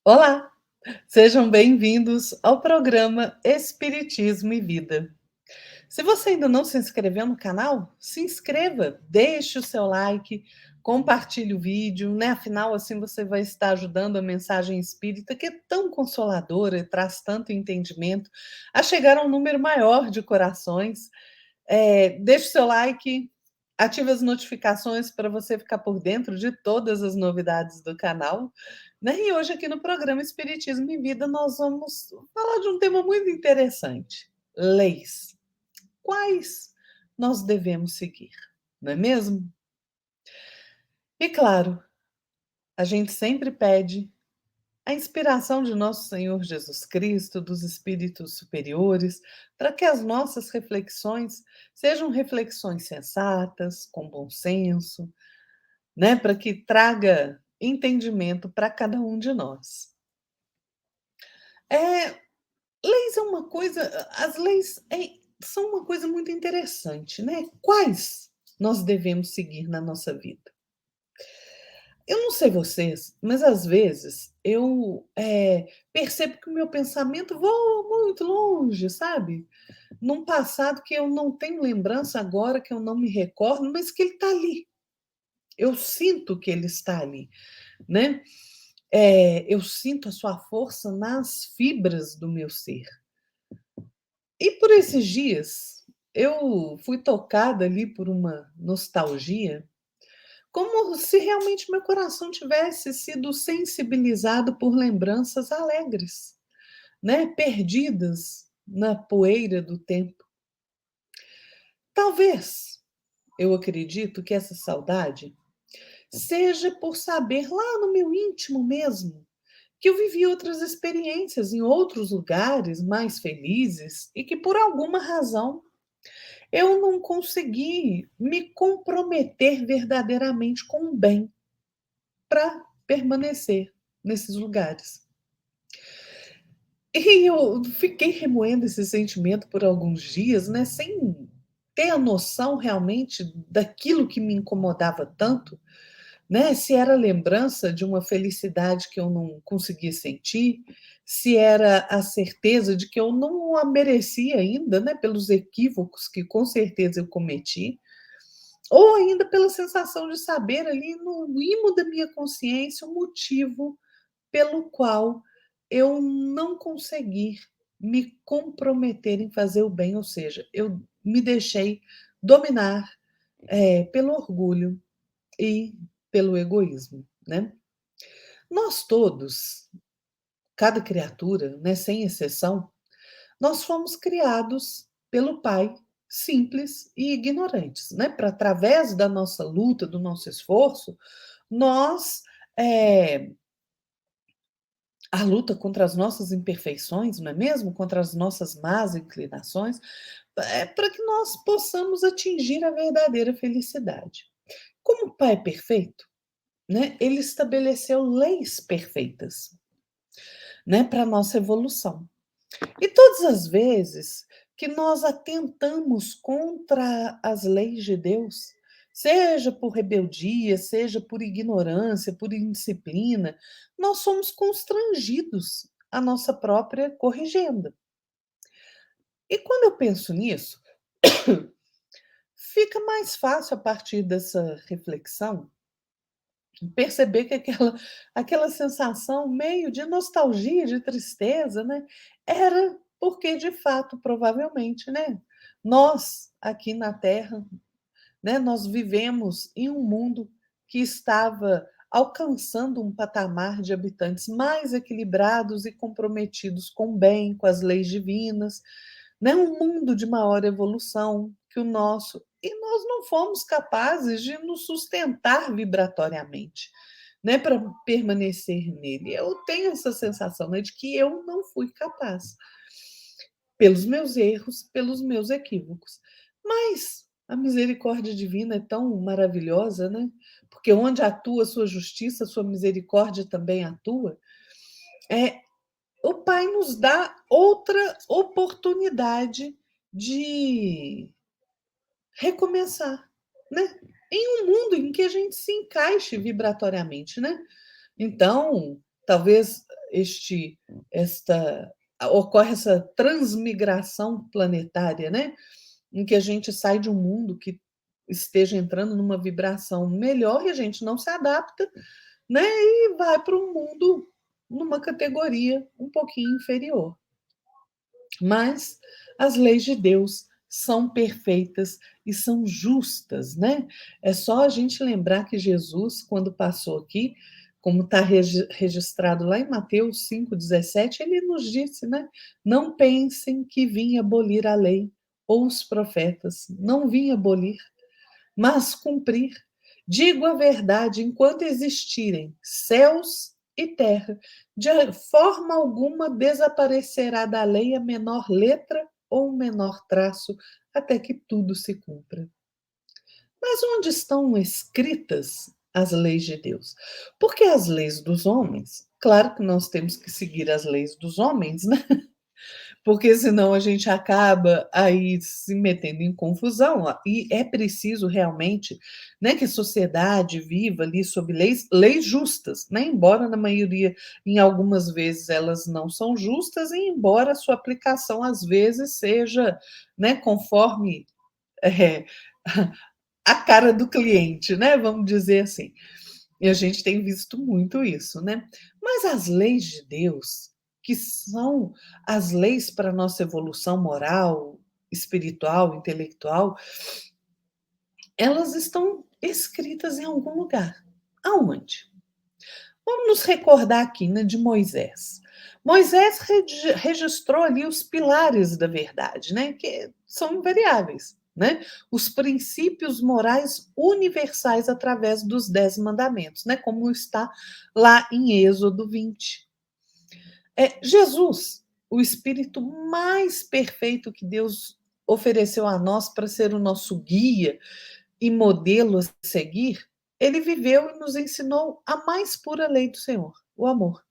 Olá, sejam bem-vindos ao programa Espiritismo e Vida. Se você ainda não se inscreveu no canal, se inscreva, deixe o seu like, compartilhe o vídeo, né? Afinal, assim você vai estar ajudando a mensagem espírita, que é tão consoladora e traz tanto entendimento, a chegar a um número maior de corações. Deixe o seu like, ative as notificações para você ficar por dentro de todas as novidades do canal. Né? E hoje, aqui no programa Espiritismo e Vida, nós vamos falar de um tema muito interessante: leis. Quais nós devemos seguir, não é mesmo? E claro, a gente sempre pede a inspiração de nosso Senhor Jesus Cristo, dos espíritos superiores, para que as nossas reflexões sejam reflexões sensatas, com bom senso, né, para que traga entendimento para cada um de nós. É, leis é uma coisa, as leis são uma coisa muito interessante, né? Quais nós devemos seguir na nossa vida? Eu não sei vocês, mas às vezes eu percebo que o meu pensamento voa muito longe, sabe? Num passado que eu não tenho lembrança agora, que eu não me recordo, mas que ele está ali. Eu sinto que ele está ali, né? Eu sinto a sua força nas fibras do meu ser. E por esses dias, eu fui tocada ali por uma nostalgia, como se realmente meu coração tivesse sido sensibilizado por lembranças alegres, né, perdidas na poeira do tempo. Talvez, eu acredito que essa saudade seja por saber lá no meu íntimo mesmo que eu vivi outras experiências em outros lugares mais felizes e que por alguma razão eu não consegui me comprometer verdadeiramente com o bem para permanecer nesses lugares. E eu fiquei remoendo esse sentimento por alguns dias, né, sem ter a noção realmente daquilo que me incomodava tanto, né? Se era lembrança de uma felicidade que eu não conseguia sentir, se era a certeza de que eu não a merecia ainda, né, pelos equívocos que com certeza eu cometi, ou ainda pela sensação de saber ali no imo da minha consciência o motivo pelo qual eu não consegui me comprometer em fazer o bem, ou seja, eu me deixei dominar pelo orgulho e pelo egoísmo, né? Nós todos, cada criatura, né, sem exceção, nós fomos criados pelo Pai simples e ignorantes, né? Para através da nossa luta, do nosso esforço, nós a luta contra as nossas imperfeições, não é mesmo? Contra as nossas más inclinações, para que nós possamos atingir a verdadeira felicidade. Como o Pai é perfeito, né? Ele estabeleceu leis perfeitas, né, para a nossa evolução. E todas as vezes que nós atentamos contra as leis de Deus, seja por rebeldia, seja por ignorância, por indisciplina, nós somos constrangidos à nossa própria corrigenda. E quando eu penso nisso, fica mais fácil, a partir dessa reflexão, perceber que aquela sensação meio de nostalgia, de tristeza, né, era porque, de fato, provavelmente, né, nós aqui na Terra, né, nós vivemos em um mundo que estava alcançando um patamar de habitantes mais equilibrados e comprometidos com o bem, com as leis divinas, né, um mundo de maior evolução que o nosso, e nós não fomos capazes de nos sustentar vibratoriamente, né, para permanecer nele. Eu tenho essa sensação, né, de que eu não fui capaz, pelos meus erros, pelos meus equívocos. Mas a misericórdia divina é tão maravilhosa, né? Porque onde atua a sua justiça, a sua misericórdia também atua. É, o Pai nos dá outra oportunidade de recomeçar, né? Em um mundo em que a gente se encaixe vibratoriamente, né? Então, talvez este esta ocorre essa transmigração planetária, né, em que a gente sai de um mundo que esteja entrando numa vibração melhor e a gente não se adapta, né, e vai para um mundo numa categoria um pouquinho inferior. Mas as leis de Deus são perfeitas e são justas, né? É só a gente lembrar que Jesus, quando passou aqui, como está registrado lá em Mateus 5,17, ele nos disse, né? Não pensem que vim abolir a lei ou os profetas. Não vim abolir, mas cumprir. Digo a verdade, enquanto existirem céus e terra, de forma alguma desaparecerá da lei a menor letra ou o menor traço, até que tudo se cumpra. Mas onde estão escritas as leis de Deus? Porque as leis dos homens, claro que nós temos que seguir as leis dos homens, né? Porque senão a gente acaba aí se metendo em confusão, e é preciso realmente, né, que a sociedade viva ali sob leis justas, né, embora na maioria, em algumas vezes elas não são justas, e embora a sua aplicação às vezes seja, né, conforme é, a cara do cliente, né, vamos dizer assim. E a gente tem visto muito isso, né? Mas as leis de Deus, que são as leis para a nossa evolução moral, espiritual, intelectual, elas estão escritas em algum lugar. Aonde? Vamos nos recordar aqui, né, de Moisés. Moisés registrou ali os pilares da verdade, né, que são invariáveis, né? Os princípios morais universais através dos 10 mandamentos, né, como está lá em Êxodo 20. Jesus, o espírito mais perfeito que Deus ofereceu a nós para ser o nosso guia e modelo a seguir, ele viveu e nos ensinou a mais pura lei do Senhor, o amor.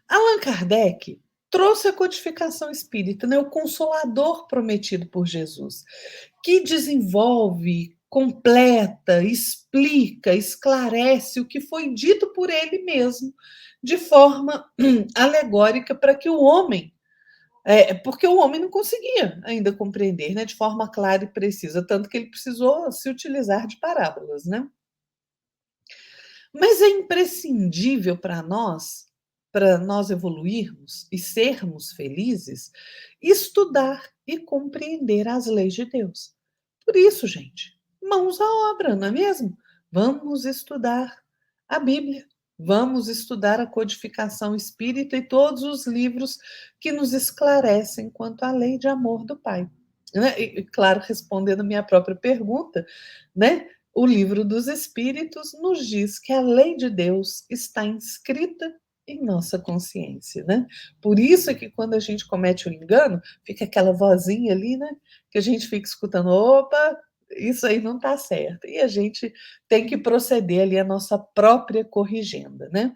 Allan Kardec trouxe a codificação espírita, né, o consolador prometido por Jesus, que desenvolve, completa, explica, esclarece o que foi dito por ele mesmo, de forma alegórica, para que o homem, porque o homem não conseguia ainda compreender, né, de forma clara e precisa, tanto que ele precisou se utilizar de parábolas, né? Mas é imprescindível para nós evoluirmos e sermos felizes, estudar e compreender as leis de Deus. Por isso, gente, mãos à obra, não é mesmo? Vamos estudar a Bíblia, vamos estudar a codificação espírita e todos os livros que nos esclarecem quanto à lei de amor do Pai. Né? E, claro, respondendo a minha própria pergunta, né? O livro dos Espíritos nos diz que a lei de Deus está inscrita em nossa consciência, né? Por isso é que quando a gente comete um engano, fica aquela vozinha ali, né? Que a gente fica escutando, opa, isso aí não está certo. E a gente tem que proceder ali a nossa própria corrigenda, né?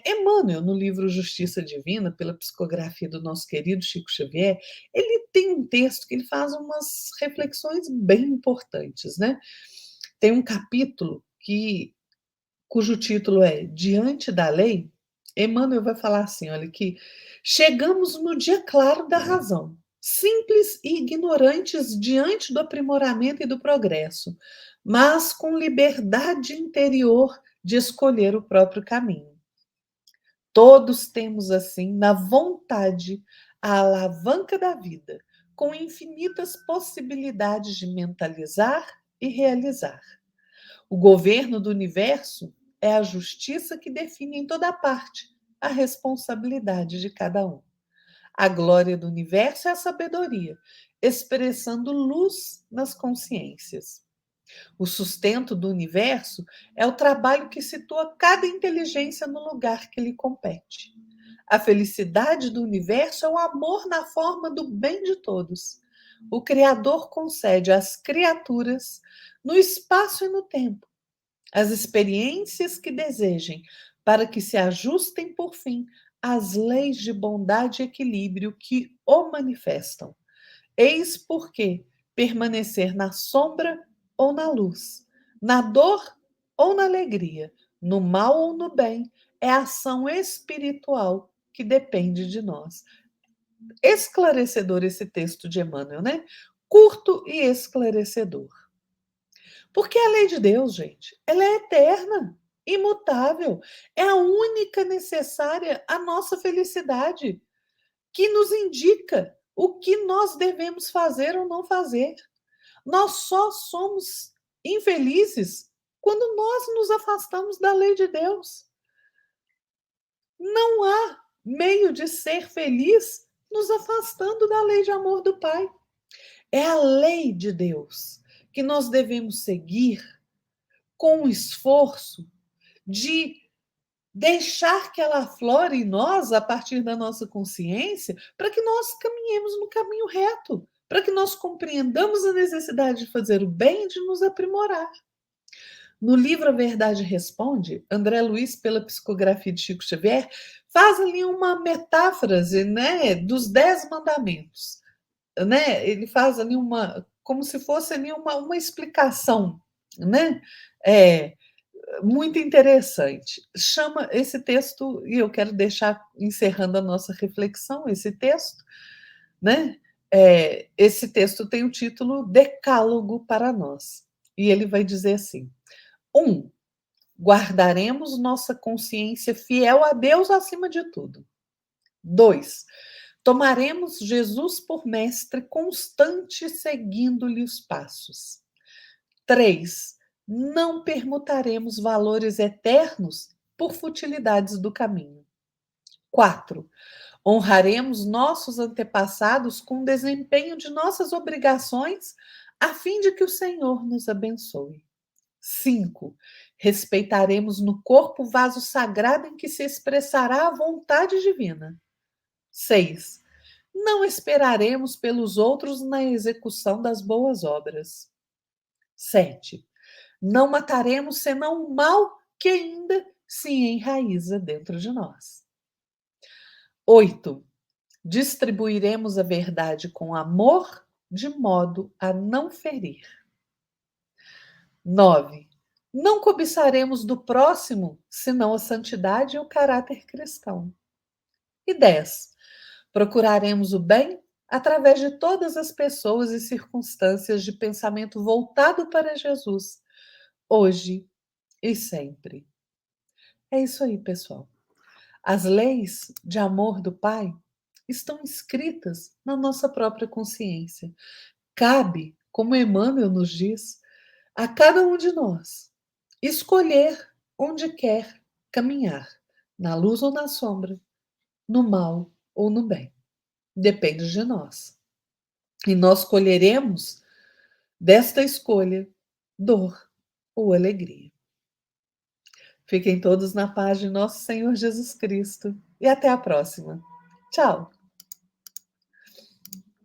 Emmanuel, no livro Justiça Divina, pela psicografia do nosso querido Chico Xavier, ele tem um texto que ele faz umas reflexões bem importantes, né? Tem um capítulo cujo título é Diante da Lei. Emmanuel vai falar assim, olha, que chegamos no dia claro da razão, simples e ignorantes diante do aprimoramento e do progresso, mas com liberdade interior de escolher o próprio caminho. Todos temos, assim, na vontade, a alavanca da vida, com infinitas possibilidades de mentalizar e realizar. O governo do universo é a justiça que define em toda parte a responsabilidade de cada um. A glória do universo é a sabedoria, expressando luz nas consciências. O sustento do universo é o trabalho que situa cada inteligência no lugar que lhe compete. A felicidade do universo é o amor na forma do bem de todos. O Criador concede às criaturas, no espaço e no tempo, as experiências que desejem, para que se ajustem, por fim, às leis de bondade e equilíbrio que o manifestam. Eis porque permanecer na sombra ou na luz, na dor ou na alegria, no mal ou no bem, é a ação espiritual que depende de nós. Esclarecedor esse texto de Emmanuel, né? Curto e esclarecedor. Porque a lei de Deus, gente, ela é eterna, imutável, é a única necessária à nossa felicidade, que nos indica o que nós devemos fazer ou não fazer. Nós só somos infelizes quando nós nos afastamos da lei de Deus. Não há meio de ser feliz nos afastando da lei de amor do Pai. É a lei de Deus que nós devemos seguir com o esforço de deixar que ela aflore em nós a partir da nossa consciência, para que nós caminhemos no caminho reto, para que nós compreendamos a necessidade de fazer o bem e de nos aprimorar. No livro A Verdade Responde, André Luiz, pela psicografia de Chico Xavier, faz ali uma metáfrase, né, dos 10 mandamentos. Né? Ele faz ali como se fosse ali uma explicação, né? É, muito interessante. Chama esse texto, e eu quero deixar encerrando a nossa reflexão, esse texto, né? Esse texto tem o título Decálogo para nós. E ele vai dizer assim: 1. Guardaremos nossa consciência fiel a Deus acima de tudo. 2. Tomaremos Jesus por mestre constante, seguindo-lhe os passos. 3. Não permutaremos valores eternos por futilidades do caminho. 4. Honraremos nossos antepassados com o desempenho de nossas obrigações, a fim de que o Senhor nos abençoe. 5. Respeitaremos no corpo o vaso sagrado em que se expressará a vontade divina. 6. Não esperaremos pelos outros na execução das boas obras. 7. Não mataremos senão o mal que ainda se enraiza dentro de nós. 8. Distribuiremos a verdade com amor, de modo a não ferir. 9. Não cobiçaremos do próximo, senão a santidade e o caráter cristão. E 10. Procuraremos o bem através de todas as pessoas e circunstâncias de pensamento voltado para Jesus, hoje e sempre. É isso aí, pessoal. As leis de amor do Pai estão escritas na nossa própria consciência. Cabe, como Emmanuel nos diz, a cada um de nós escolher onde quer caminhar, na luz ou na sombra, no mal ou no bem. Depende de nós. E nós colheremos desta escolha dor ou alegria. Fiquem todos na paz de nosso Senhor Jesus Cristo e até a próxima. Tchau!